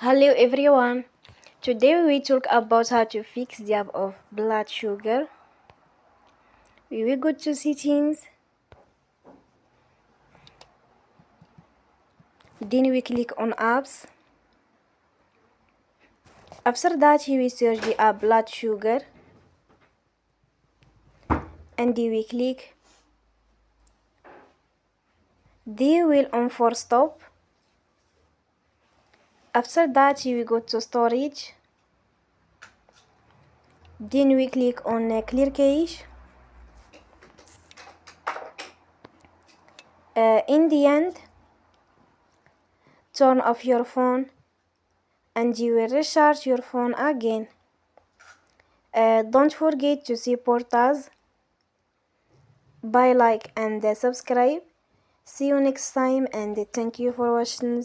Hello everyone. Today we talk about how to fix the ebb of blood sugar. We will go to settings. Then we click on apps. After that we search the app blood sugar. And we click. Then we'll on for stop. After that we go to storage. Then we click on clear cache. In the end, turn off your phone and you will recharge your phone again. Don't forget to support us by like and subscribe. See you next time and thank you for watching.